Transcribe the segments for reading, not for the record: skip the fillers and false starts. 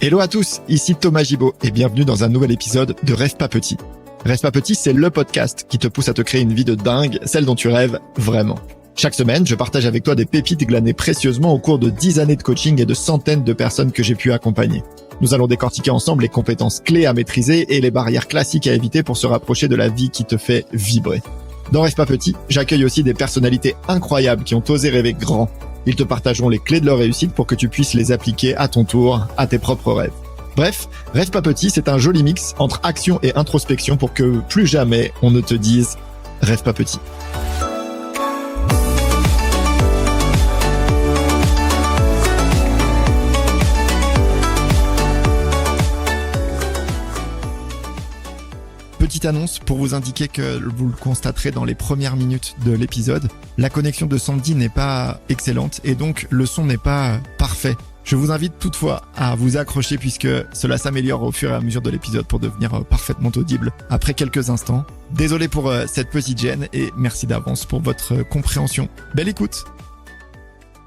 Hello à tous, ici Thomas Gibaud et bienvenue dans un nouvel épisode de Rêve pas petit. Rêve pas petit, c'est le podcast qui te pousse à te créer une vie de dingue, celle dont tu rêves vraiment. Chaque semaine, je partage avec toi des pépites glanées précieusement au cours de 10 années de coaching et de centaines de personnes que j'ai pu accompagner. Nous allons décortiquer ensemble les compétences clés à maîtriser et les barrières classiques à éviter pour se rapprocher de la vie qui te fait vibrer. Dans Rêve pas petit, j'accueille aussi des personnalités incroyables qui ont osé rêver grand. Ils te partageront les clés de leur réussite pour que tu puisses les appliquer à ton tour, à tes propres rêves. Bref, Rêve pas petit, c'est un joli mix entre action et introspection pour que plus jamais on ne te dise « Rêve pas petit ». Petite annonce pour vous indiquer que vous le constaterez dans les premières minutes de l'épisode, la connexion de Sandy n'est pas excellente et donc le son n'est pas parfait. Je vous invite toutefois à vous accrocher puisque cela s'améliore au fur et à mesure de l'épisode pour devenir parfaitement audible après quelques instants. Désolé pour cette petite gêne et merci d'avance pour votre compréhension. Belle écoute!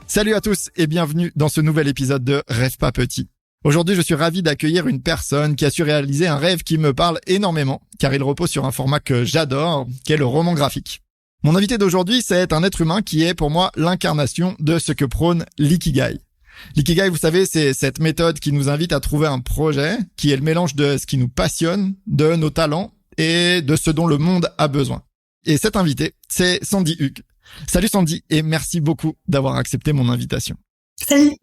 Salut à tous et bienvenue dans ce nouvel épisode de Rêve pas petit. Aujourd'hui, je suis ravi d'accueillir une personne qui a su réaliser un rêve qui me parle énormément, car il repose sur un format que j'adore, qui est le roman graphique. Mon invité d'aujourd'hui, c'est un être humain qui est pour moi l'incarnation de ce que prône l'ikigai. L'ikigai, vous savez, c'est cette méthode qui nous invite à trouver un projet qui est le mélange de ce qui nous passionne, de nos talents et de ce dont le monde a besoin. Et cet invité, c'est Sandy Hug. Salut Sandy et merci beaucoup d'avoir accepté mon invitation. Salut.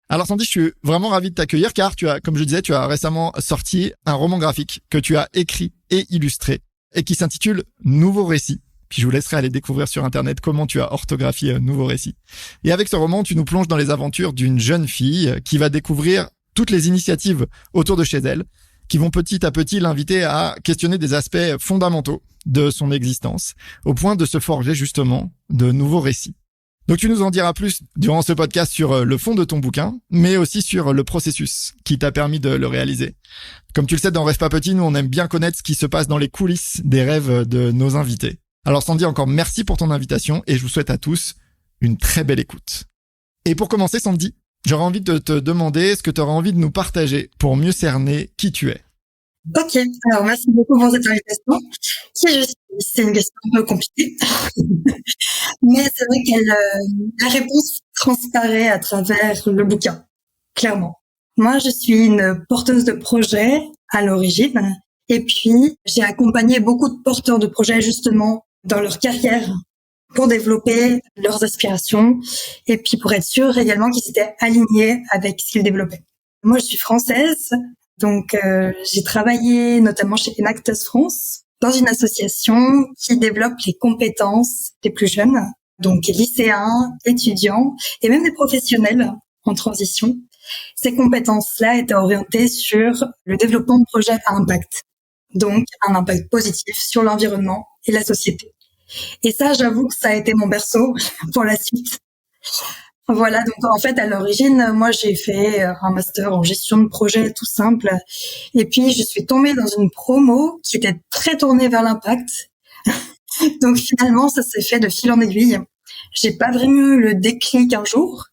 Alors Sandy, je suis vraiment ravi de t'accueillir car tu as, comme je disais, tu as récemment sorti un roman graphique que tu as écrit et illustré et qui s'intitule Nouveau Récit. Puis je vous laisserai aller découvrir sur internet comment tu as orthographié Nouveau Récit. Et avec ce roman, tu nous plonges dans les aventures d'une jeune fille qui va découvrir toutes les initiatives autour de chez elle qui vont petit à petit l'inviter à questionner des aspects fondamentaux de son existence au point de se forger justement de nouveaux récits. Donc tu nous en diras plus durant ce podcast sur le fond de ton bouquin, mais aussi sur le processus qui t'a permis de le réaliser. Comme tu le sais, dans Rêve pas petit, nous on aime bien connaître ce qui se passe dans les coulisses des rêves de nos invités. Alors Sandy, encore merci pour ton invitation et je vous souhaite à tous une très belle écoute. Et pour commencer Sandy, j'aurais envie de te demander ce que tu aurais envie de nous partager pour mieux cerner qui tu es. Ok, alors merci beaucoup pour cette invitation. Qui je suis? C'est une question un peu compliquée, mais c'est vrai la réponse transparaît à travers le bouquin, clairement. Moi, je suis une porteuse de projet à l'origine, et puis j'ai accompagné beaucoup de porteurs de projets justement dans leur carrière pour développer leurs aspirations, et puis pour être sûr également qu'ils étaient alignés avec ce qu'ils développaient. Moi, je suis française. Donc, j'ai travaillé notamment chez Enactus France, dans une association qui développe les compétences des plus jeunes, donc lycéens, étudiants et même des professionnels en transition. Ces compétences-là étaient orientées sur le développement de projets à impact, donc un impact positif sur l'environnement et la société. Et ça, j'avoue que ça a été mon berceau pour la suite. Voilà, donc en fait, à l'origine, moi, j'ai fait un master en gestion de projet tout simple. Et puis, je suis tombée dans une promo qui était très tournée vers l'impact. Donc finalement, ça s'est fait de fil en aiguille. J'ai pas vraiment eu le déclic un jour,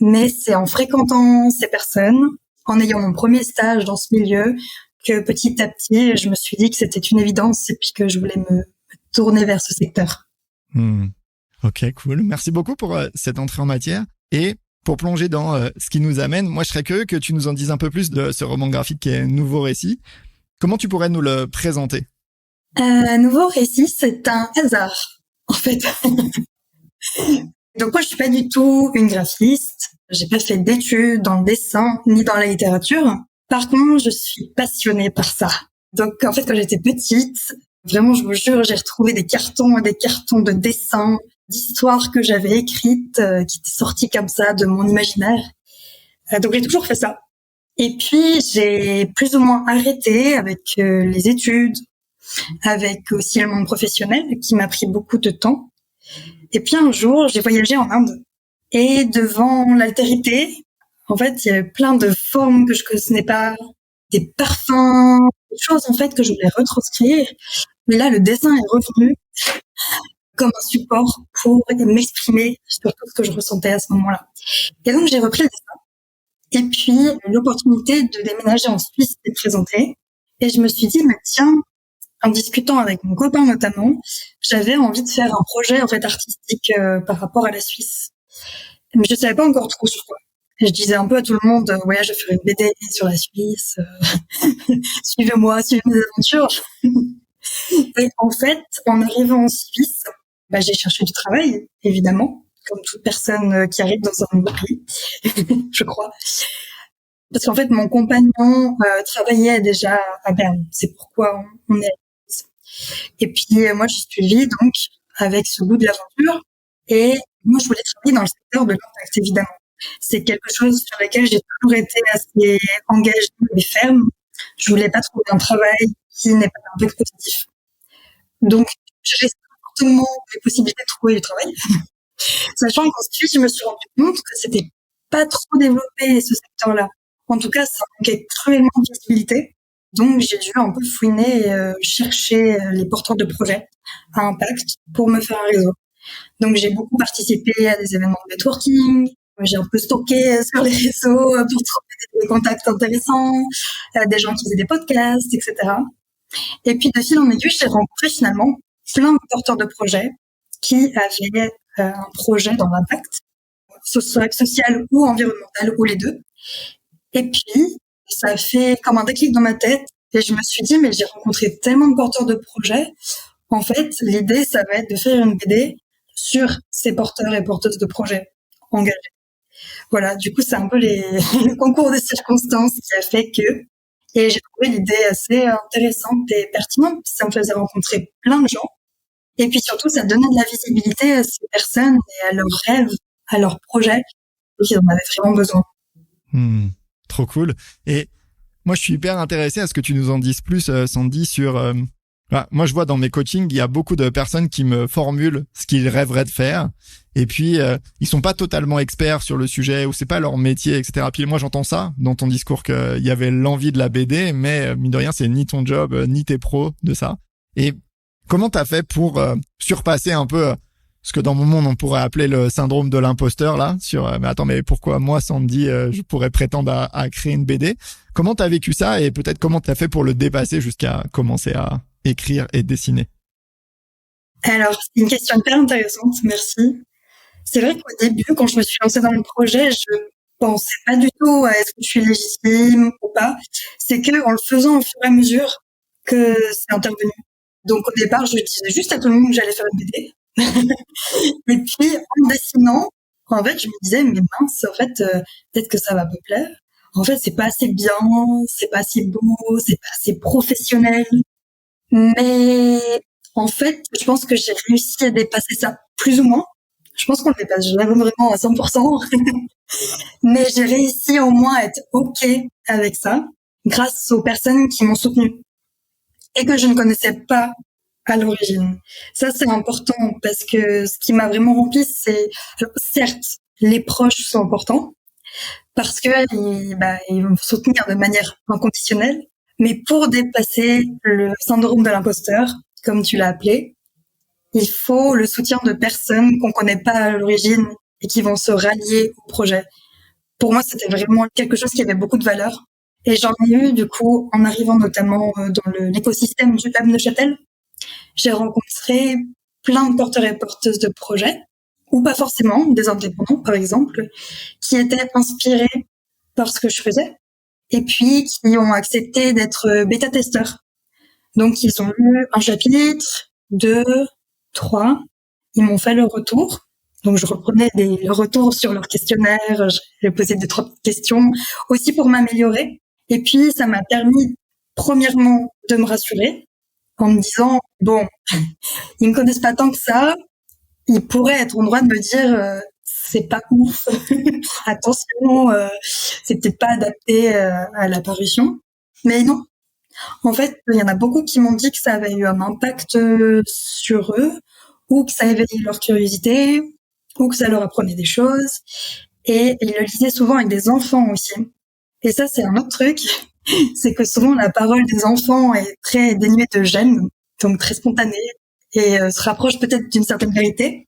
mais c'est en fréquentant ces personnes, en ayant mon premier stage dans ce milieu, que petit à petit, je me suis dit que c'était une évidence et puis que je voulais me tourner vers ce secteur. Ok, cool. Merci beaucoup pour cette entrée en matière. Et pour plonger dans ce qui nous amène, moi je serais curieux que tu nous en dises un peu plus de ce roman graphique qui est Nouveau Récit. Comment tu pourrais nous le présenter? Nouveau Récit, c'est un hasard, en fait. Donc moi je suis pas du tout une graphiste. J'ai pas fait d'études dans le dessin ni dans la littérature. Par contre, je suis passionnée par ça. Donc en fait, quand j'étais petite, vraiment, je vous jure, j'ai retrouvé des cartons de dessins, d'histoires que j'avais écrites, qui étaient sorties comme ça de mon imaginaire. Donc j'ai toujours fait ça. Et puis j'ai plus ou moins arrêté avec les études, avec aussi le monde professionnel qui m'a pris beaucoup de temps. Et puis un jour, j'ai voyagé en Inde. Et devant l'altérité, en fait, il y avait plein de formes que je connaissais pas, des parfums, des choses en fait que je voulais retranscrire. Mais là, le dessin est revenu comme un support pour m'exprimer sur tout ce que je ressentais à ce moment-là. Et donc, j'ai repris le dessin. Et puis, l'opportunité de déménager en Suisse s'est présentée. Et je me suis dit, mais tiens, en discutant avec mon copain notamment, j'avais envie de faire un projet en fait artistique par rapport à la Suisse. Mais je savais pas encore trop sur quoi. Et je disais un peu à tout le monde, ouais, je vais faire une BD sur la Suisse, suivez-moi, suivez mes aventures. Et en fait, en arrivant en Suisse, j'ai cherché du travail, évidemment, comme toute personne qui arrive dans un nouveau pays, je crois. Parce qu'en fait, mon compagnon travaillait déjà à Berne. C'est pourquoi on est. Et puis, moi, je suis suivie, donc, avec ce goût de l'aventure. Et moi, je voulais travailler dans le secteur de l'impact, évidemment. C'est quelque chose sur lequel j'ai toujours été assez engagée et ferme. Je voulais pas trouver un travail qui n'est pas d'impact positif. Donc, je restreins fortement les possibilités de trouver du travail. Sachant qu'ensuite, je me suis rendu compte que c'était pas trop développé, ce secteur-là. En tout cas, ça manquait cruellement de visibilité. Donc, j'ai dû un peu fouiner et chercher les porteurs de projets à impact pour me faire un réseau. Donc, j'ai beaucoup participé à des événements de networking. J'ai un peu stocké sur les réseaux pour trouver des contacts intéressants, des gens qui faisaient des podcasts, etc. Et puis, de fil en aiguille, j'ai rencontré finalement plein de porteurs de projets qui avaient un projet dans l'impact, social ou environnemental, ou les deux. Et puis, ça a fait comme un déclic dans ma tête. Et je me suis dit, mais j'ai rencontré tellement de porteurs de projets. En fait, l'idée, ça va être de faire une BD sur ces porteurs et porteuses de projets engagés. Voilà, du coup, c'est un peu le concours des circonstances qui a fait que... Et j'ai trouvé l'idée assez intéressante et pertinente. Ça me faisait rencontrer plein de gens. Et puis surtout, ça donnait de la visibilité à ces personnes et à leurs rêves, à leurs projets. Donc, ils en avaient vraiment besoin. Trop cool. Et moi, je suis hyper intéressé à ce que tu nous en dises plus, Sandy, sur... moi, je vois dans mes coachings, il y a beaucoup de personnes qui me formulent ce qu'ils rêveraient de faire. Et puis, ils sont pas totalement experts sur le sujet ou c'est pas leur métier, etc. Puis moi, j'entends ça dans ton discours qu'il y avait l'envie de la BD, mais mine de rien, c'est ni ton job, ni tes pros de ça. Et comment t'as fait pour surpasser un peu ce que dans mon monde, on pourrait appeler le syndrome de l'imposteur, là, sur mais attends, mais pourquoi moi, Sandy, je pourrais prétendre à créer une BD? Comment t'as vécu ça et peut-être comment t'as fait pour le dépasser jusqu'à commencer à écrire et dessiner? Alors, c'est une question hyper intéressante, merci. C'est vrai qu'au début, quand je me suis lancée dans le projet, je pensais pas du tout à est-ce que je suis légitime ou pas. C'est que en le faisant au fur et à mesure que c'est intervenu. Donc au départ, je disais juste à tout le monde que j'allais faire une BD. Et puis en dessinant, en fait, je me disais mais mince, en fait, peut-être que ça va me plaire. En fait, c'est pas assez bien, c'est pas assez beau, c'est pas assez professionnel. Mais en fait, je pense que j'ai réussi à dépasser ça plus ou moins. Je pense qu'on le dépasse jamais vraiment à 100%. Mais j'ai réussi au moins à être OK avec ça grâce aux personnes qui m'ont soutenue et que je ne connaissais pas à l'origine. Ça, c'est important parce que ce qui m'a vraiment rempli, c'est... Alors, certes, les proches sont importants parce que ils vont me soutenir de manière inconditionnelle. Mais pour dépasser le syndrome de l'imposteur, comme tu l'as appelé, il faut le soutien de personnes qu'on connaît pas à l'origine et qui vont se rallier au projet. Pour moi, c'était vraiment quelque chose qui avait beaucoup de valeur. Et j'en ai eu, du coup, en arrivant notamment dans l'écosystème du Hub Neuchâtel. J'ai rencontré plein de porteurs et porteuses de projets, ou pas forcément, des indépendants, par exemple, qui étaient inspirés par ce que je faisais, et puis qui ont accepté d'être bêta-testeurs. Donc, ils ont eu un chapitre, 2, 3, ils m'ont fait le retour. Donc, je reprenais le retour sur leur questionnaire, j'ai posé 2-3 questions, aussi pour m'améliorer. Et puis, ça m'a permis, premièrement, de me rassurer, en me disant, bon, ils me connaissent pas tant que ça, ils pourraient être en droit de me dire, c'est pas ouf, attention, c'est peut-être pas adapté à la parution. Mais non. En fait, il y en a beaucoup qui m'ont dit que ça avait eu un impact sur eux, ou que ça éveillait leur curiosité, ou que ça leur apprenait des choses. Et ils le lisaient souvent avec des enfants aussi. Et ça, c'est un autre truc, c'est que souvent la parole des enfants est très dénuée de gêne, donc très spontanée, et se rapproche peut-être d'une certaine vérité.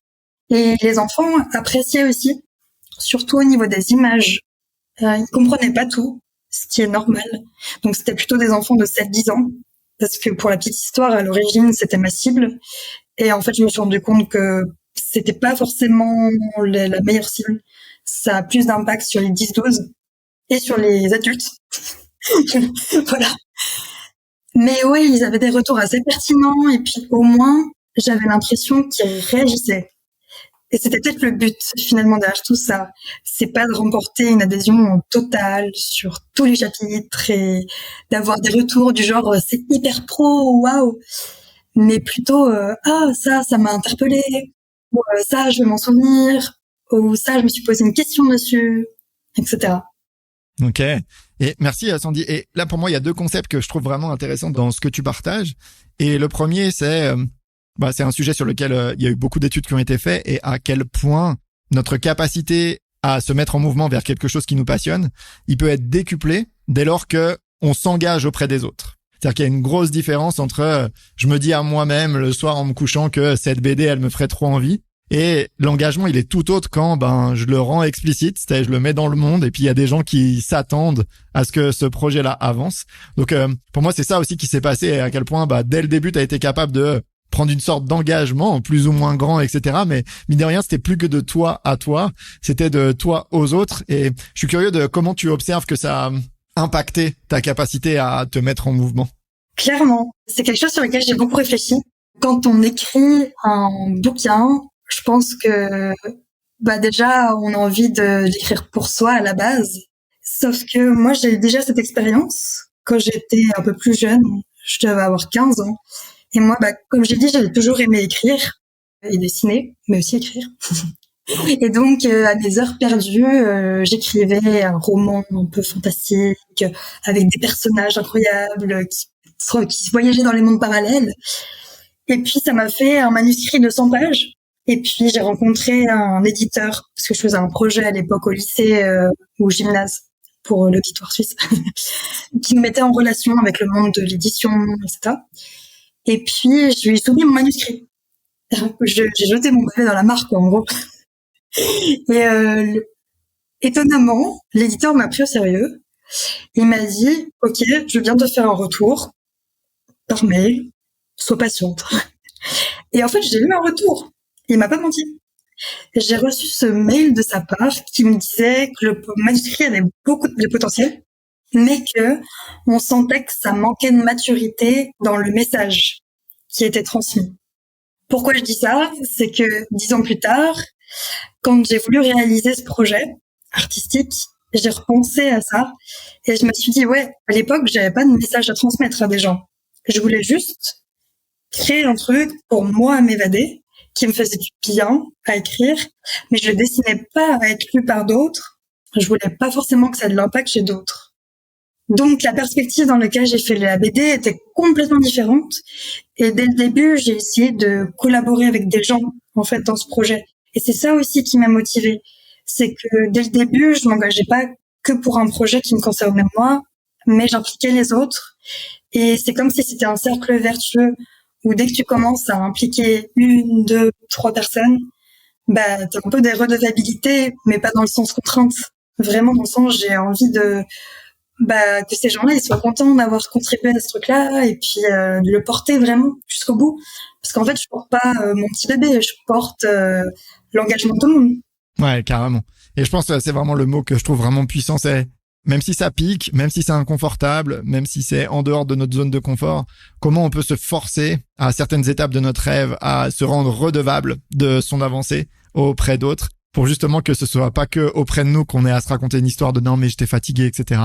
Et les enfants appréciaient aussi, surtout au niveau des images, Ils comprenaient pas tout, ce qui est normal. Donc c'était plutôt des enfants de 7-10 ans, parce que pour la petite histoire, à l'origine, c'était ma cible. Et en fait, je me suis rendu compte que c'était pas forcément la meilleure cible. Ça a plus d'impact sur les 10-12 et sur les adultes. Voilà. Mais ouais, ils avaient des retours assez pertinents et puis au moins, j'avais l'impression qu'ils réagissaient. Et c'était peut-être le but finalement derrière tout ça. C'est pas de remporter une adhésion totale sur tous les chapitres et d'avoir des retours du genre c'est hyper pro, waouh. Mais plutôt ça m'a interpellé, ou ça je vais m'en souvenir, ou ça je me suis posé une question dessus, etc. Ok. Et merci Sandy. Et là pour moi il y a deux concepts que je trouve vraiment intéressants dans ce que tu partages. Et le premier c'est c'est un sujet sur lequel il y a eu beaucoup d'études qui ont été faites et à quel point notre capacité à se mettre en mouvement vers quelque chose qui nous passionne, il peut être décuplé dès lors que on s'engage auprès des autres. C'est-à-dire qu'il y a une grosse différence entre je me dis à moi-même le soir en me couchant que cette BD elle me ferait trop envie et l'engagement il est tout autre quand je le rends explicite, c'est-à-dire je le mets dans le monde et puis il y a des gens qui s'attendent à ce que ce projet-là avance. Donc pour moi c'est ça aussi qui s'est passé et à quel point dès le début tu as été capable de prendre une sorte d'engagement plus ou moins grand, etc. Mais mine de rien, c'était plus que de toi à toi, c'était de toi aux autres. Et je suis curieux de comment tu observes que ça a impacté ta capacité à te mettre en mouvement. Clairement, c'est quelque chose sur lequel j'ai beaucoup réfléchi. Quand on écrit un bouquin, je pense que déjà, on a envie de l'écrire pour soi à la base. Sauf que moi, j'ai eu déjà cette expérience quand j'étais un peu plus jeune. Je devais avoir 15 ans. Et moi, comme j'ai dit, j'avais toujours aimé écrire et dessiner, mais aussi écrire. Et donc, à mes heures perdues, j'écrivais un roman un peu fantastique, avec des personnages incroyables qui voyageaient dans les mondes parallèles. Et puis, ça m'a fait un manuscrit de 100 pages. Et puis, j'ai rencontré un éditeur, parce que je faisais un projet à l'époque au lycée ou au gymnase pour l'auditoire suisse, qui nous mettait en relation avec le monde de l'édition, etc. Et puis, je lui ai soumis mon manuscrit. J'ai jeté mon bébé dans la mare, en gros. Et étonnamment, l'éditeur m'a pris au sérieux. Il m'a dit, OK, je viens de faire un retour par mail, sois patiente. Et en fait, j'ai eu un retour. Il m'a pas menti. J'ai reçu ce mail de sa part qui me disait que le manuscrit avait beaucoup de potentiel, mais que on sentait que ça manquait de maturité dans le message qui était transmis. Pourquoi je dis ça? C'est que 10 ans plus tard, quand j'ai voulu réaliser ce projet artistique, j'ai repensé à ça et je me suis dit, ouais, à l'époque, j'avais pas de message à transmettre à des gens. Je voulais juste créer un truc pour moi m'évader, qui me faisait du bien à écrire, mais je le destinais pas à être lu par d'autres. Je voulais pas forcément que ça ait de l'impact chez d'autres. Donc, la perspective dans laquelle j'ai fait la BD était complètement différente. Et dès le début, j'ai essayé de collaborer avec des gens, en fait, dans ce projet. Et c'est ça aussi qui m'a motivée. C'est que dès le début, je m'engageais pas que pour un projet qui me concernait moi, mais j'impliquais les autres. Et c'est comme si c'était un cercle vertueux où dès que tu commences à impliquer 1, 2, 3 personnes, t'as un peu des redevabilités, mais pas dans le sens contrainte. Vraiment dans le sens, j'ai envie que ces gens-là, ils soient contents d'avoir contribué à ce truc-là et puis de le porter vraiment jusqu'au bout. Parce qu'en fait, je porte pas mon petit bébé, je porte l'engagement de tout le monde. Ouais, carrément. Et je pense que c'est vraiment le mot que je trouve vraiment puissant, c'est même si ça pique, même si c'est inconfortable, même si c'est en dehors de notre zone de confort, comment on peut se forcer à certaines étapes de notre rêve à se rendre redevable de son avancée auprès d'autres pour justement que ce soit pas que auprès de nous qu'on ait à se raconter une histoire de non mais j'étais fatigué, etc.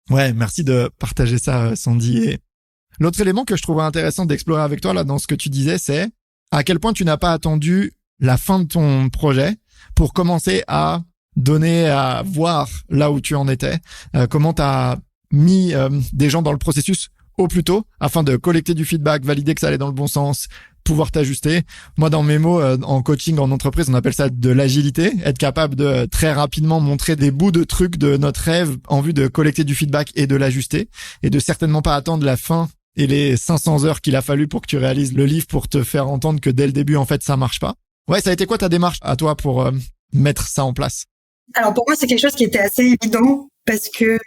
Ouais, merci de partager ça, Sandy. Et l'autre élément que je trouvais intéressant d'explorer avec toi là dans ce que tu disais, c'est à quel point tu n'as pas attendu la fin de ton projet pour commencer à donner, à voir là où tu en étais, comment tu as mis des gens dans le processus au plus tôt afin de collecter du feedback, valider que ça allait dans le bon sens, pouvoir t'ajuster. Moi, dans mes mots, en coaching, en entreprise, on appelle ça de l'agilité, être capable de très rapidement montrer des bouts de trucs de notre rêve en vue de collecter du feedback et de l'ajuster et de certainement pas attendre la fin et les 500 heures qu'il a fallu pour que tu réalises le livre pour te faire entendre que dès le début, en fait, ça marche pas. Ouais, ça a été quoi ta démarche à toi pour mettre ça en place? Alors pour moi, c'est quelque chose qui était assez évident parce que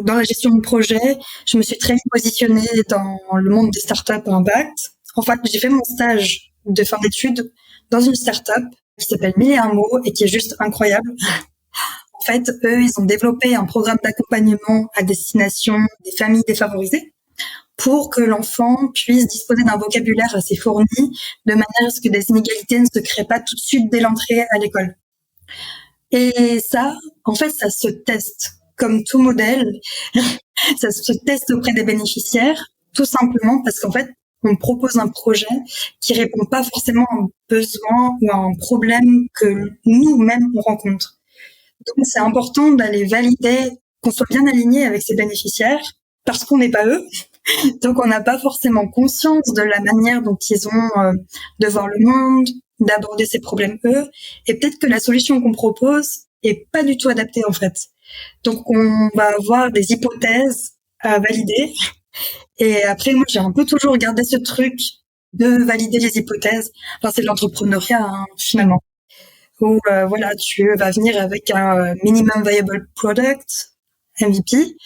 dans la gestion de projet, je me suis très vite positionnée dans le monde des startups à impact. En fait, j'ai fait mon stage de fin d'études dans une startup qui s'appelle Mille et un mots et qui est juste incroyable. En fait, eux, ils ont développé un programme d'accompagnement à destination des familles défavorisées pour que l'enfant puisse disposer d'un vocabulaire assez fourni, de manière à ce que des inégalités ne se créent pas tout de suite dès l'entrée à l'école. Et ça, en fait, ça se teste comme tout modèle. Ça se teste auprès des bénéficiaires, tout simplement parce qu'en fait, on propose un projet qui répond pas forcément à un besoin ou à un problème que nous-mêmes on rencontre. Donc, c'est important d'aller valider qu'on soit bien aligné avec ces bénéficiaires parce qu'on n'est pas eux. Donc, on n'a pas forcément conscience de la manière dont ils ont de voir le monde, d'aborder ces problèmes eux. Et peut-être que la solution qu'on propose est pas du tout adaptée, en fait. Donc, on va avoir des hypothèses à valider. Et après, moi, j'ai un peu toujours gardé ce truc de valider les hypothèses. Enfin, c'est de l'entrepreneuriat, hein, finalement. Où, voilà, tu vas venir avec un minimum viable product, MVP.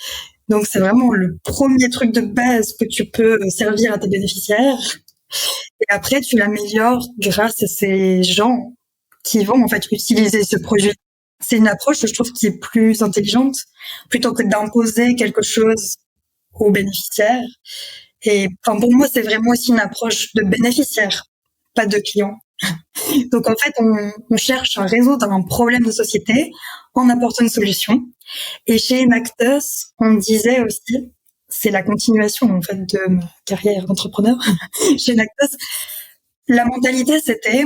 Donc, c'est vraiment le premier truc de base que tu peux servir à tes bénéficiaires. Et après, tu l'améliores grâce à ces gens qui vont, en fait, utiliser ce produit. C'est une approche, je trouve, qui est plus intelligente plutôt que d'imposer quelque chose aux bénéficiaires. Et enfin, pour moi, c'est vraiment aussi une approche de bénéficiaire, pas de client. Donc, en fait, on cherche à résoudre un problème de société en apportant une solution. Et chez Enactus, on disait aussi, c'est la continuation, en fait, de ma carrière d'entrepreneur. Chez Enactus, la mentalité, c'était,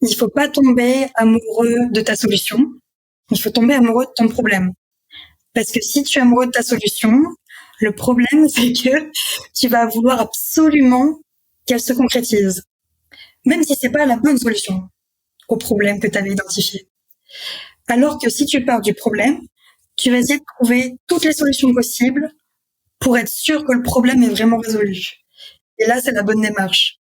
il faut pas tomber amoureux de ta solution. Il faut tomber amoureux de ton problème. Parce que si tu es amoureux de ta solution, le problème, c'est que tu vas vouloir absolument qu'elle se concrétise. Même si c'est pas la bonne solution au problème que tu avais identifié. Alors que si tu pars du problème, tu vas essayer de trouver toutes les solutions possibles pour être sûr que le problème est vraiment résolu. Et là, c'est la bonne démarche.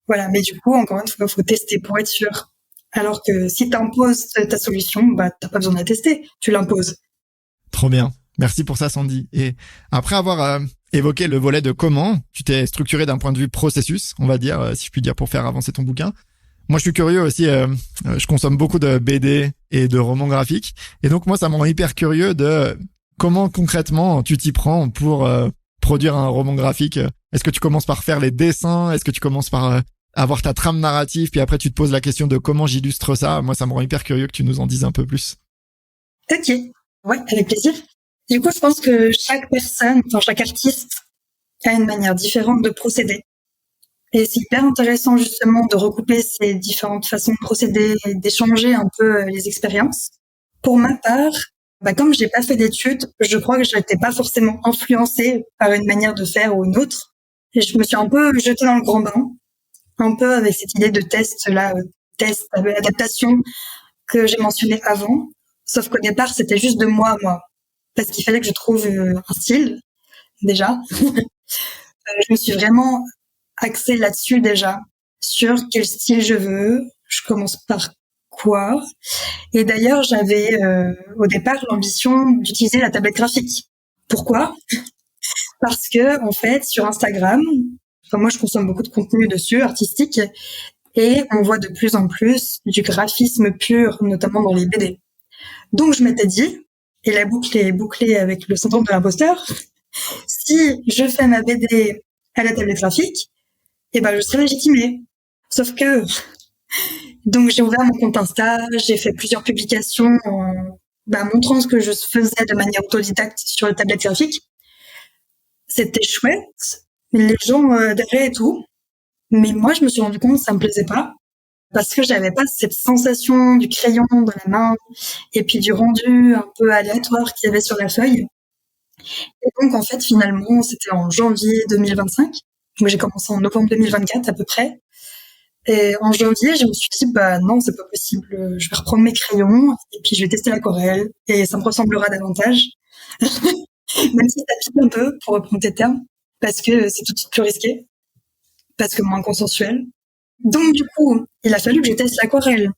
Voilà, mais du coup, encore une fois, il faut tester pour être sûr. Alors que si tu imposes ta solution, bah, t'as pas besoin de la tester, tu l'imposes. Trop bien. Merci pour ça, Sandy. Et après avoir évoqué le volet de comment tu t'es structuré d'un point de vue processus, on va dire, si je puis dire, pour faire avancer ton bouquin, moi, je suis curieux aussi. Je consomme beaucoup de BD et de romans graphiques. Et donc, moi, ça me rend hyper curieux de comment concrètement tu t'y prends pour produire un roman graphique. Est-ce que tu commences par faire les dessins? Est-ce que tu commences par avoir ta trame narrative? Puis après, tu te poses la question de comment j'illustre ça. Moi, ça me rend hyper curieux que tu nous en dises un peu plus. Ok. Ouais, avec plaisir. Du coup, je pense que chaque personne, enfin, chaque artiste a une manière différente de procéder. Et c'est hyper intéressant justement de recouper ces différentes façons de procéder et d'échanger un peu les expériences. Pour ma part, comme j'ai pas fait d'études, je crois que je n'étais pas forcément influencée par une manière de faire ou une autre. Et je me suis un peu jetée dans le grand bain, un peu avec cette idée de test là, test, adaptation que j'ai mentionné avant. Sauf qu'au départ, c'était juste de moi à moi. Parce qu'il fallait que je trouve un style, déjà. Je me suis vraiment axée là-dessus déjà, sur quel style je veux, je commence par quoi. Et d'ailleurs, j'avais au départ l'ambition d'utiliser la tablette graphique. Pourquoi? Parce que en fait, sur Instagram, moi je consomme beaucoup de contenu dessus, artistique, et on voit de plus en plus du graphisme pur, notamment dans les BD. Donc je m'étais dit, et la boucle est bouclée avec le syndrome de l'imposteur, si je fais ma BD à la tablette graphique, je serai légitimée. Sauf que, donc j'ai ouvert mon compte Insta, j'ai fait plusieurs publications montrant ce que je faisais de manière autodidacte sur la tablette graphique. C'était chouette, les gens adhéraient et tout, mais moi je me suis rendu compte que ça me plaisait pas, parce que j'avais pas cette sensation du crayon dans la main, et puis du rendu un peu aléatoire qu'il y avait sur la feuille. Et donc, en fait, finalement, c'était en janvier 2025. Moi, j'ai commencé en novembre 2024 à peu près. Et en janvier, je me suis dit, non, c'est pas possible. Je vais reprendre mes crayons et puis je vais tester l'aquarelle et ça me ressemblera davantage. Même si ça pique un peu, pour reprendre tes termes, parce que c'est tout de suite plus risqué, parce que moins consensuel. Donc, du coup, il a fallu que je teste l'aquarelle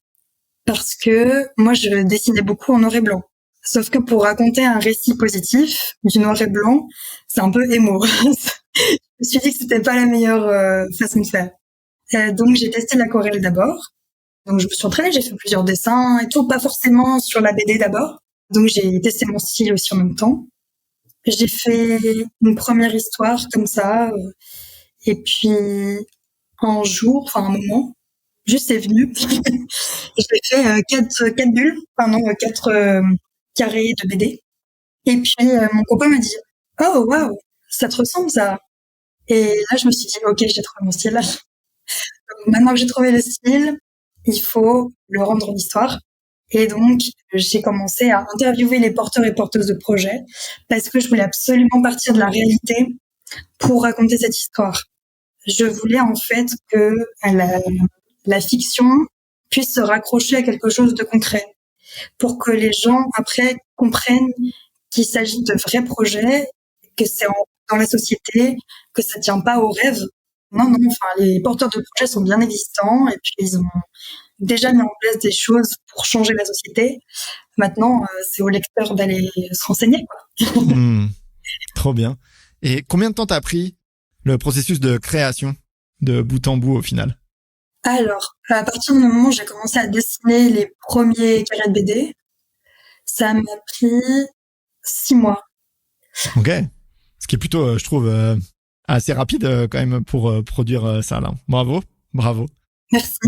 parce que moi, je dessinais beaucoup en noir et blanc. Sauf que pour raconter un récit positif, du noir et blanc, c'est un peu émo. Je me suis dit que c'était pas la meilleure façon de faire. Donc j'ai testé l'aquarelle d'abord. Donc je me suis entraînée, j'ai fait plusieurs dessins et tout, pas forcément sur la BD d'abord. Donc j'ai testé mon style aussi en même temps. J'ai fait une première histoire comme ça, et puis un moment, juste c'est venu. J'ai fait quatre bulles, quatre carrés de BD. Et puis mon copain m'a dit «Oh waouh, ça te ressemble ça». Et là je me suis dit «Ok, j'ai trouvé mon style». Donc, maintenant que j'ai trouvé le style, il faut le rendre en histoire. Et donc j'ai commencé à interviewer les porteurs et porteuses de projets parce que je voulais absolument partir de la réalité pour raconter cette histoire. Je voulais en fait que la fiction puisse se raccrocher à quelque chose de concret pour que les gens après comprennent qu'il s'agit de vrais projets, que c'est dans la société, que ça tient pas au rêve. Non, les porteurs de projets sont bien existants et puis ils ont déjà mis en place des choses pour changer la société. Maintenant, c'est au lecteur d'aller se renseigner, quoi. Trop bien. Et combien de temps t'as pris le processus de création de bout en bout au final? Alors, à partir du moment où j'ai commencé à dessiner les premiers carrés de BD, ça m'a pris 6 mois. Ok. Ce qui est plutôt, je trouve, assez rapide quand même pour produire ça là. Bravo. Merci.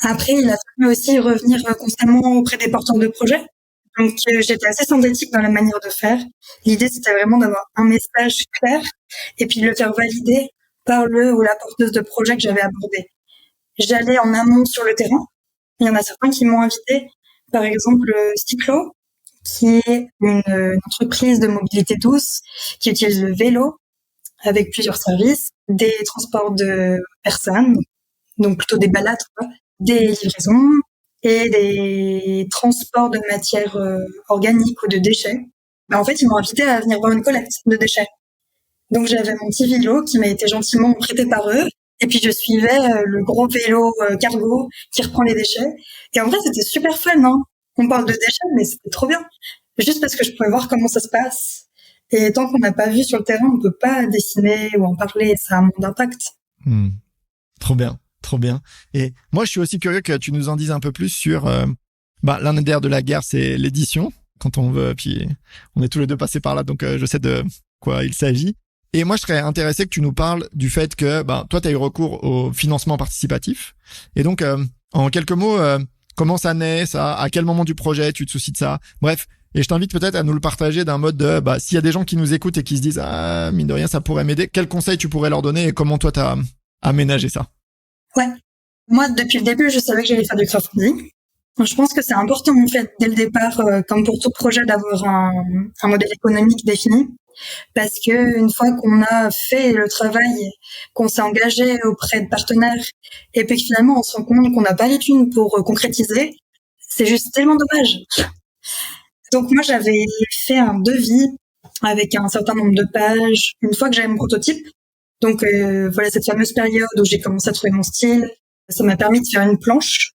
Après, il a fallu aussi revenir constamment auprès des porteurs de projets. Donc, j'étais assez synthétique dans la manière de faire. L'idée, c'était vraiment d'avoir un message clair et puis de le faire valider par le ou la porteuse de projet que j'avais abordé. J'allais en amont sur le terrain. Il y en a certains qui m'ont invité. Par exemple, Cyclo, qui est une entreprise de mobilité douce qui utilise le vélo avec plusieurs services, des transports de personnes, donc plutôt des balades, quoi, des livraisons et des transports de matières organiques ou de déchets. En fait, ils m'ont invité à venir voir une collecte de déchets. Donc j'avais mon petit vélo qui m'a été gentiment prêté par eux. Et puis je suivais le gros vélo cargo qui reprend les déchets. Et en vrai, c'était super fun, hein. On parle de déchets, mais c'était trop bien. Juste parce que je pouvais voir comment ça se passe. Et tant qu'on n'a pas vu sur le terrain, on peut pas dessiner ou en parler. Ça a un monde d'impact. Trop bien. Et moi, je suis aussi curieux que tu nous en dises un peu plus sur l'un des nerfs de la guerre, c'est l'édition. Quand on veut, puis on est tous les deux passés par là, donc je sais de quoi il s'agit. Et moi, je serais intéressé que tu nous parles du fait que toi, tu as eu recours au financement participatif. Et donc, en quelques mots, comment ça naît, ça? À quel moment du projet tu te soucies de ça? Bref, et je t'invite peut-être à nous le partager d'un mode de s'il y a des gens qui nous écoutent et qui se disent mine de rien, ça pourrait m'aider, quels conseils tu pourrais leur donner et comment toi, tu as aménagé ça? Ouais. Moi, depuis le début, je savais que j'allais faire du crowdfunding. Je pense que c'est important, en fait, dès le départ, comme pour tout projet, d'avoir un modèle économique défini. Parce que une fois qu'on a fait le travail, qu'on s'est engagé auprès de partenaires, et puis que finalement on se rend compte qu'on n'a pas les thunes pour concrétiser, c'est juste tellement dommage. Donc moi j'avais fait un devis avec un certain nombre de pages une fois que j'avais mon prototype. Donc voilà, cette fameuse période où j'ai commencé à trouver mon style, ça m'a permis de faire une planche.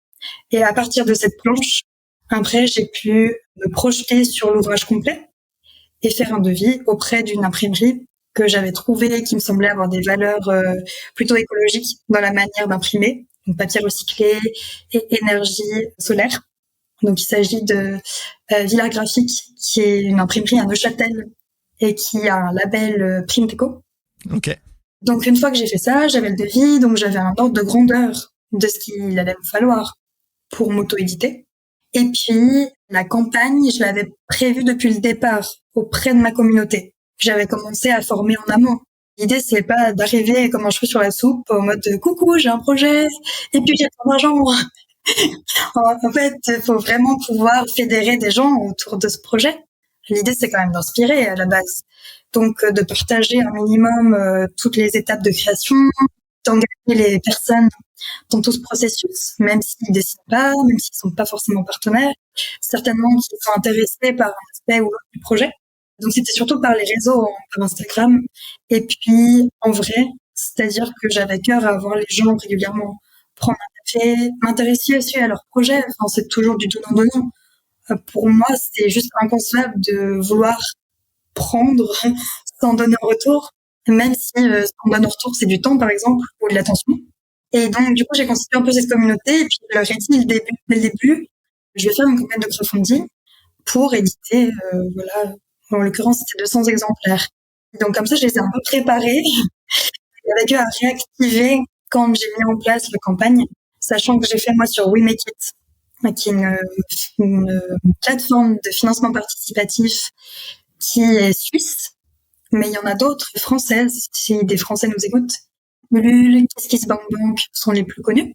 Et à partir de cette planche, après j'ai pu me projeter sur l'ouvrage complet et faire un devis auprès d'une imprimerie que j'avais trouvée qui me semblait avoir des valeurs plutôt écologiques dans la manière d'imprimer, donc papier recyclé et énergie solaire. Donc il s'agit de Villa Graphique, qui est une imprimerie à Neuchâtel et qui a un label Prime Eco. Ok. Donc une fois que j'ai fait ça, j'avais le devis, donc j'avais un ordre de grandeur de ce qu'il allait me falloir pour m'auto-éditer. Et puis, la campagne, je l'avais prévue depuis le départ auprès de ma communauté. J'avais commencé à former en amont. L'idée, c'est pas d'arriver comme un cheveu sur la soupe en mode « Coucou, j'ai un projet, et puis j'ai trop d'argent ». En fait, il faut vraiment pouvoir fédérer des gens autour de ce projet. L'idée, c'est quand même d'inspirer à la base. Donc, de partager un minimum toutes les étapes de création, d'engager les personnes dans tout ce processus, même s'ils dessinent pas, même s'ils sont pas forcément partenaires, certainement qu'ils sont intéressés par un aspect ou l'autre du projet. Donc c'était surtout par les réseaux, par Instagram. Et puis en vrai, c'est-à-dire que j'avais à cœur à voir les gens régulièrement prendre un café, m'intéresser aussi à leur projet. Enfin, c'est toujours du donnant-donnant. Pour moi, c'est juste inconcevable de vouloir prendre sans donner en retour, même si ce qu'on donne en retour, c'est du temps, par exemple, ou de l'attention. Et donc, du coup, j'ai constitué un peu cette communauté, et puis je leur ai dit dès le début, je vais faire une campagne de crowdfunding pour éditer, voilà, en l'occurrence, c'était 200 exemplaires. Et donc, comme ça, je les ai un peu préparés, et avec eux à réactiver quand j'ai mis en place la campagne, sachant que j'ai fait moi sur We Make It, qui est une plateforme de financement participatif qui est suisse, mais il y en a d'autres françaises, si des Français nous écoutent. Ulule, KissKissBankBank sont les plus connus.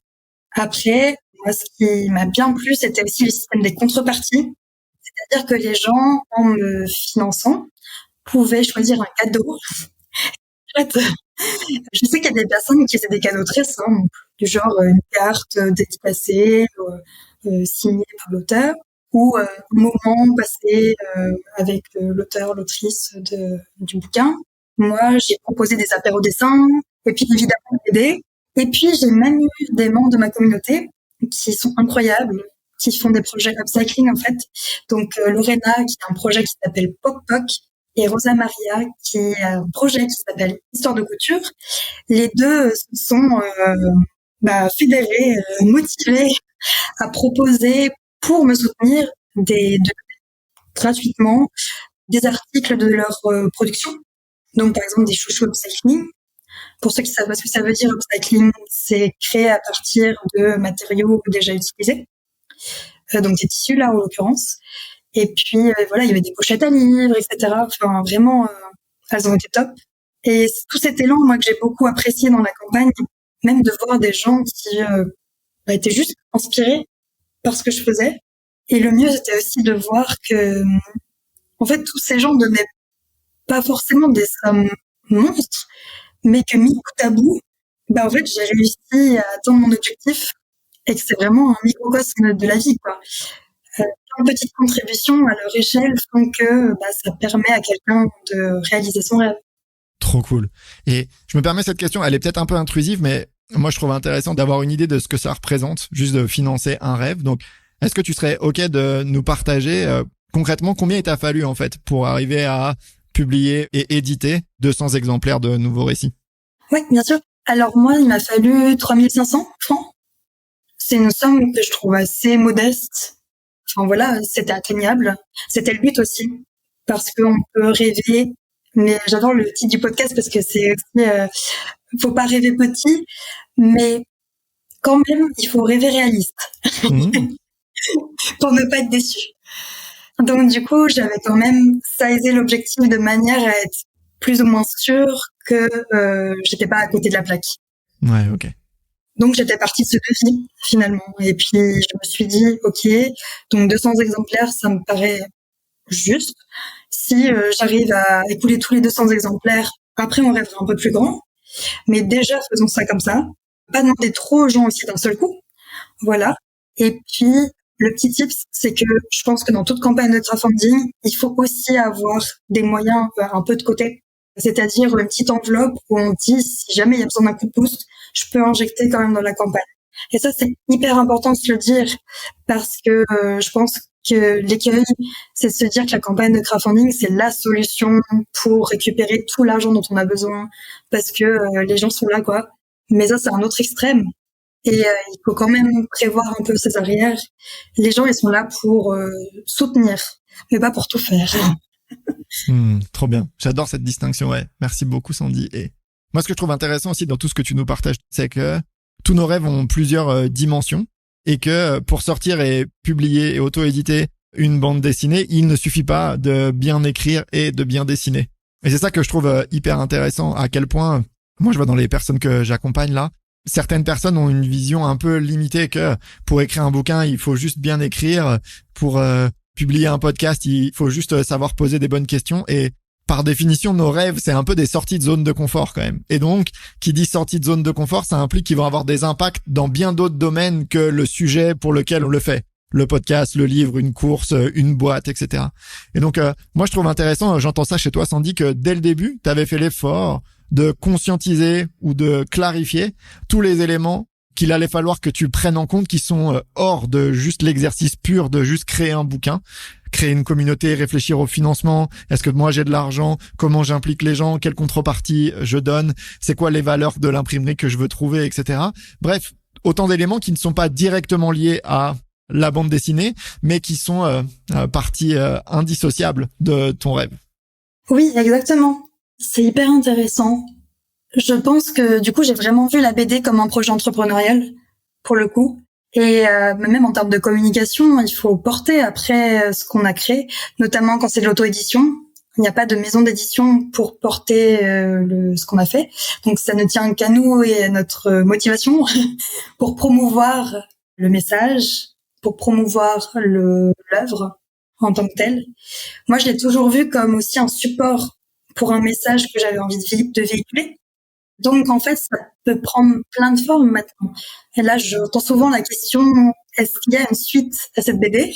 Après, moi, ce qui m'a bien plu, c'était aussi le système des contreparties. C'est-à-dire que les gens, en me finançant, pouvaient choisir un cadeau. En fait, je sais qu'il y a des personnes qui faisaient des cadeaux très simples, du genre une carte dédicacée, signée par l'auteur, ou un moment passé avec l'auteur, l'autrice du bouquin. Moi, j'ai proposé des apéros dessins, et puis évidemment BD. Et puis, j'ai même eu des membres de ma communauté qui sont incroyables, qui font des projets upcycling, en fait. Donc, Lorena, qui a un projet qui s'appelle Poc Poc, et Rosa Maria, qui a un projet qui s'appelle Histoire de couture. Les deux se sont fédérés, motivés à proposer, pour me soutenir, gratuitement, des articles de leur production. Donc, par exemple, des chouchous upcycling. Pour ceux qui savent pas ce que ça veut dire, upcycling, c'est créé à partir de matériaux déjà utilisés. Donc, des tissus, là, en l'occurrence. Et puis, voilà, il y avait des pochettes à livres, etc. Enfin, vraiment, elles ont été top. Et tout cet élan, moi, que j'ai beaucoup apprécié dans la campagne, même de voir des gens qui étaient juste inspirés par ce que je faisais. Et le mieux, c'était aussi de voir que, en fait, tous ces gens donnaient pas forcément des sommes monstres, mais que mis bout à bout, en fait, j'ai réussi à atteindre mon objectif et que c'est vraiment un microcosme de la vie, quoi. Une petite contribution à leur échelle font que ça permet à quelqu'un de réaliser son rêve. Trop cool. Et je me permets cette question, elle est peut-être un peu intrusive, mais moi je trouve intéressant d'avoir une idée de ce que ça représente, juste de financer un rêve. Donc, est-ce que tu serais OK de nous partager concrètement combien il t'a fallu en fait pour arriver à publier et éditer 200 exemplaires de nouveaux récits? Oui, bien sûr. Alors moi, il m'a fallu 3500 francs. C'est une somme que je trouve assez modeste. Enfin voilà, c'était atteignable. C'était le but aussi, parce qu'on peut rêver. Mais j'adore le titre du podcast parce que c'est aussi, faut pas rêver petit, mais quand même, il faut rêver réaliste pour ne pas être déçu. Donc du coup, j'avais quand même sizé l'objectif de manière à être plus ou moins sûre que j'étais pas à côté de la plaque. Ouais, ok. Donc j'étais partie de ce défi finalement. Et puis je me suis dit, ok, donc 200 exemplaires, ça me paraît juste. Si j'arrive à écouler tous les 200 exemplaires, après on rêvera un peu plus grand. Mais déjà, faisons ça comme ça. Pas demander trop aux gens aussi d'un seul coup. Voilà. Et puis, le petit tips, c'est que je pense que dans toute campagne de crowdfunding, il faut aussi avoir des moyens un peu de côté. C'est-à-dire une petite enveloppe où on dit, si jamais il y a besoin d'un coup de boost, je peux injecter quand même dans la campagne. Et ça, c'est hyper important de se le dire parce que je pense que l'écueil, c'est de se dire que la campagne de crowdfunding, c'est la solution pour récupérer tout l'argent dont on a besoin parce que les gens sont là, quoi. Mais ça, c'est un autre extrême. Et il faut quand même prévoir un peu ses arrières. Les gens, ils sont là pour soutenir, mais pas pour tout faire. Trop bien. J'adore cette distinction, ouais. Merci beaucoup, Sandy. Et moi, ce que je trouve intéressant aussi dans tout ce que tu nous partages, c'est que tous nos rêves ont plusieurs dimensions et que pour sortir et publier et auto-éditer une bande dessinée, il ne suffit pas de bien écrire et de bien dessiner. Et c'est ça que je trouve hyper intéressant, à quel point, moi je vois dans les personnes que j'accompagne là, certaines personnes ont une vision un peu limitée que pour écrire un bouquin, il faut juste bien écrire, pour publier un podcast, il faut juste savoir poser des bonnes questions et par définition, nos rêves, c'est un peu des sorties de zone de confort quand même. Et donc, qui dit sortie de zone de confort, ça implique qu'ils vont avoir des impacts dans bien d'autres domaines que le sujet pour lequel on le fait. Le podcast, le livre, une course, une boîte, etc. Et donc, moi, je trouve intéressant, j'entends ça chez toi, Sandy, que dès le début, tu avais fait l'effort de conscientiser ou de clarifier tous les éléments qu'il allait falloir que tu prennes en compte, qui sont hors de juste l'exercice pur de juste créer un bouquin, créer une communauté, réfléchir au financement. Est-ce que moi j'ai de l'argent? Comment j'implique les gens? Quelle contrepartie je donne? C'est quoi les valeurs de l'imprimerie que je veux trouver, etc. Bref, autant d'éléments qui ne sont pas directement liés à la bande dessinée, mais qui sont partie indissociable de ton rêve. Oui, exactement. C'est hyper intéressant. Je pense que du coup, j'ai vraiment vu la BD comme un projet entrepreneurial, pour le coup. Et même en termes de communication, il faut porter après ce qu'on a créé, notamment quand c'est de l'auto-édition. Il n'y a pas de maison d'édition pour porter ce qu'on a fait. Donc ça ne tient qu'à nous et à notre motivation pour promouvoir le message, pour promouvoir l'œuvre en tant que telle. Moi, je l'ai toujours vu comme aussi un support pour un message que j'avais envie de véhiculer. Donc, en fait, ça peut prendre plein de formes maintenant. Et là, j'entends souvent la question, est-ce qu'il y a une suite à cette BD?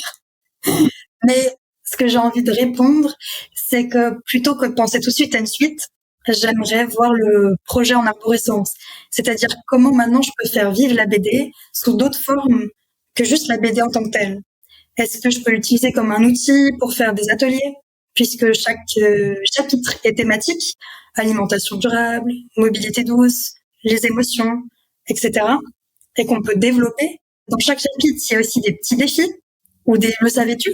Mais ce que j'ai envie de répondre, c'est que plutôt que de penser tout de suite à une suite, j'aimerais voir le projet en arborescence. C'est-à-dire comment maintenant je peux faire vivre la BD sous d'autres formes que juste la BD en tant que telle. Est-ce que je peux l'utiliser comme un outil pour faire des ateliers, puisque chaque chapitre est thématique, alimentation durable, mobilité douce, les émotions, etc. Et qu'on peut développer. Dans chaque chapitre, il y a aussi des petits défis ou des « le savais-tu ».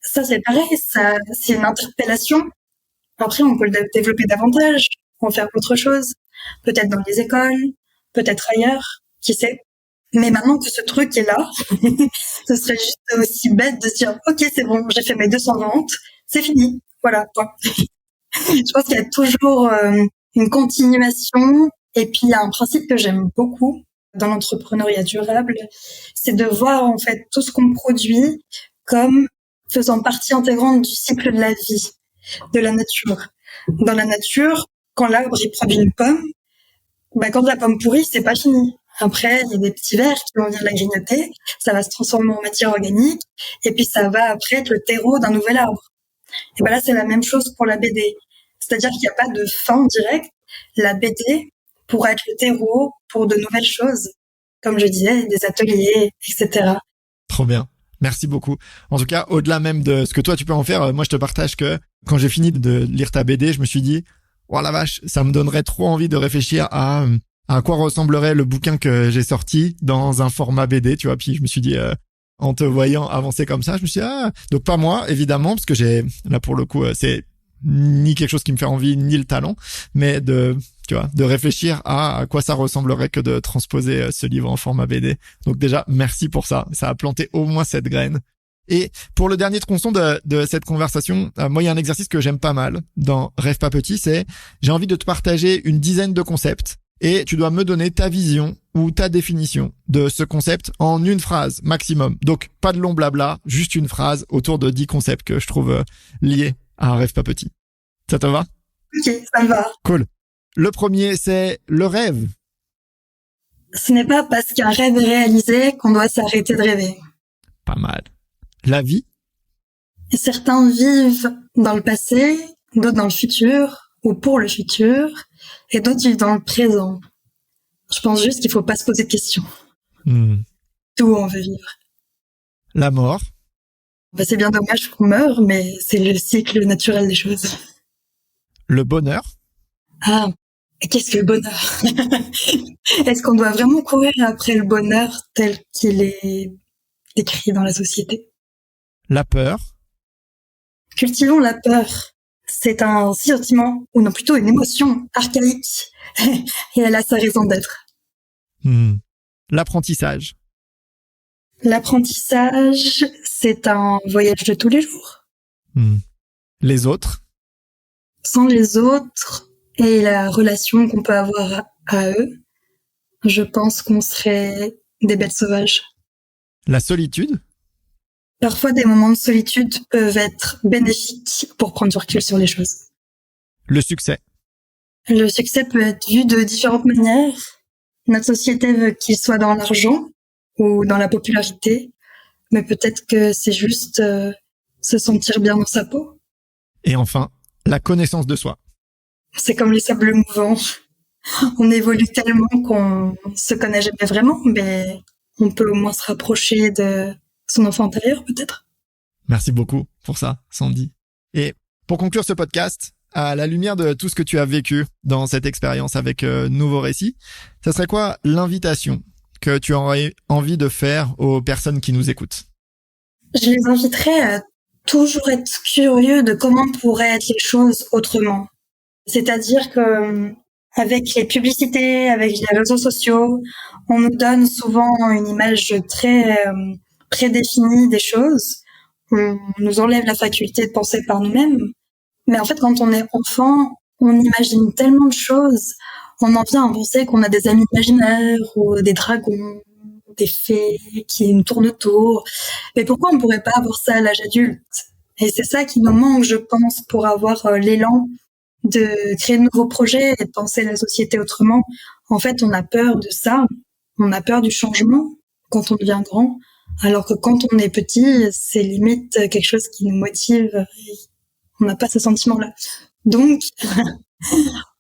Ça, c'est pareil, ça, c'est une interpellation. Après, on peut le développer davantage, en faire autre chose, peut-être dans les écoles, peut-être ailleurs, qui sait. Mais maintenant que ce truc est là, ce serait juste aussi bête de se dire « Ok, c'est bon, j'ai fait mes 200 ventes, c'est fini, voilà, point ». Je pense qu'il y a toujours une continuation. Et puis, il y a un principe que j'aime beaucoup dans l'entrepreneuriat durable, c'est de voir en fait tout ce qu'on produit comme faisant partie intégrante du cycle de la vie, de la nature. Dans la nature, quand l'arbre il produit une pomme, quand la pomme pourrit, c'est pas fini. Après, il y a des petits vers qui vont venir la grignoter, ça va se transformer en matière organique, et puis ça va après être le terreau d'un nouvel arbre. Et là, c'est la même chose pour la BD. C'est-à-dire qu'il n'y a pas de fin directe. La BD pourra être le terreau pour de nouvelles choses, comme je disais, des ateliers, etc. Trop bien. Merci beaucoup. En tout cas, au-delà même de ce que toi tu peux en faire, moi je te partage que quand j'ai fini de lire ta BD, je me suis dit, oh la vache, ça me donnerait trop envie de réfléchir à quoi ressemblerait le bouquin que j'ai sorti dans un format BD, tu vois. Puis je me suis dit, en te voyant avancer comme ça, je me suis dit, donc pas moi, évidemment, parce que là pour le coup, c'est ni quelque chose qui me fait envie, ni le talent, mais de réfléchir à quoi ça ressemblerait que de transposer ce livre en format BD. Donc déjà, merci pour ça. Ça a planté au moins cette graine. Et pour le dernier tronçon de cette conversation, moi, il y a un exercice que j'aime pas mal dans Rêve pas petit, c'est j'ai envie de te partager une dizaine de concepts et tu dois me donner ta vision ou ta définition de ce concept en une phrase maximum. Donc, pas de long blabla, juste une phrase autour de 10 concepts que je trouve liés à Rêve pas petit. Ça te va? Ok, ça me va. Cool. Le premier, c'est le rêve. Ce n'est pas parce qu'un rêve est réalisé qu'on doit s'arrêter de rêver. Pas mal. La vie. Et certains vivent dans le passé, d'autres dans le futur, ou pour le futur, et d'autres vivent dans le présent. Je pense juste qu'il faut pas se poser de questions. Tout on veut vivre. La mort. C'est bien dommage qu'on meure, mais c'est le cycle naturel des choses. Le bonheur. Ah, qu'est-ce que le bonheur? Est-ce qu'on doit vraiment courir après le bonheur tel qu'il est décrit dans la société? La peur. Cultivons la peur. C'est un sentiment, ou non plutôt une émotion archaïque, et elle a sa raison d'être. L'apprentissage. L'apprentissage, c'est un voyage de tous les jours. Les autres. Sans les autres et la relation qu'on peut avoir à eux, je pense qu'on serait des bêtes sauvages. La solitude. Parfois, des moments de solitude peuvent être bénéfiques pour prendre du recul sur les choses. Le succès. Le succès peut être vu de différentes manières. Notre société veut qu'il soit dans l'argent ou dans la popularité, mais peut-être que c'est juste se sentir bien dans sa peau. Et enfin, la connaissance de soi. C'est comme les sables mouvants. On évolue tellement qu'on se connaît jamais vraiment, mais on peut au moins se rapprocher de son enfant intérieur, peut-être. Merci beaucoup pour ça, Sandy. Et pour conclure ce podcast, à la lumière de tout ce que tu as vécu dans cette expérience avec Nouveau Récit, ça serait quoi l'invitation que tu aurais envie de faire aux personnes qui nous écoutent? Je les inviterais à toujours être curieux de comment pourraient être les choses autrement. C'est-à-dire que avec les publicités, avec les réseaux sociaux, on nous donne souvent une image très prédéfinie des choses. On nous enlève la faculté de penser par nous-mêmes. Mais en fait, quand on est enfant, on imagine tellement de choses. On en vient à penser qu'on a des amis imaginaires ou des dragons, des fées qui nous tournent autour. Mais pourquoi on pourrait pas avoir ça à l'âge adulte? Et c'est ça qui nous manque, je pense, pour avoir l'élan de créer de nouveaux projets et de penser la société autrement. En fait, on a peur de ça. On a peur du changement quand on devient grand. Alors que quand on est petit, c'est limite quelque chose qui nous motive. On n'a pas ce sentiment-là. Donc,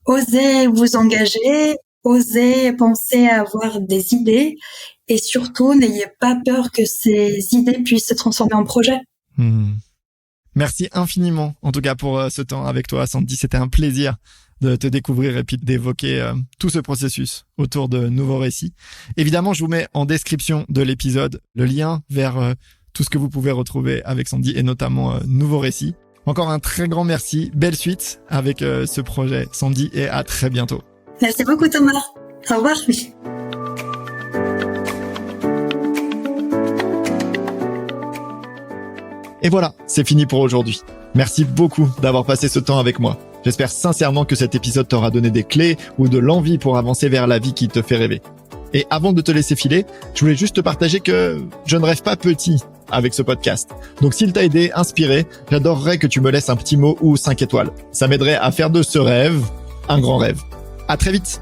osez vous engager, osez penser à avoir des idées et surtout, n'ayez pas peur que ces idées puissent se transformer en projet. Merci infiniment, en tout cas, pour ce temps avec toi, Sandy. C'était un plaisir de te découvrir et puis d'évoquer tout ce processus autour de Nouveau Récit. Évidemment, je vous mets en description de l'épisode le lien vers tout ce que vous pouvez retrouver avec Sandy et notamment Nouveau Récit. Encore un très grand merci. Belle suite avec ce projet, Sandy, et à très bientôt. Merci beaucoup, Thomas. Au revoir. Et voilà, c'est fini pour aujourd'hui. Merci beaucoup d'avoir passé ce temps avec moi. J'espère sincèrement que cet épisode t'aura donné des clés ou de l'envie pour avancer vers la vie qui te fait rêver. Et avant de te laisser filer, je voulais juste te partager que je ne rêve pas petit avec ce podcast. Donc s'il t'a aidé, inspiré, j'adorerais que tu me laisses un petit mot ou 5 étoiles. Ça m'aiderait à faire de ce rêve un grand rêve. À très vite.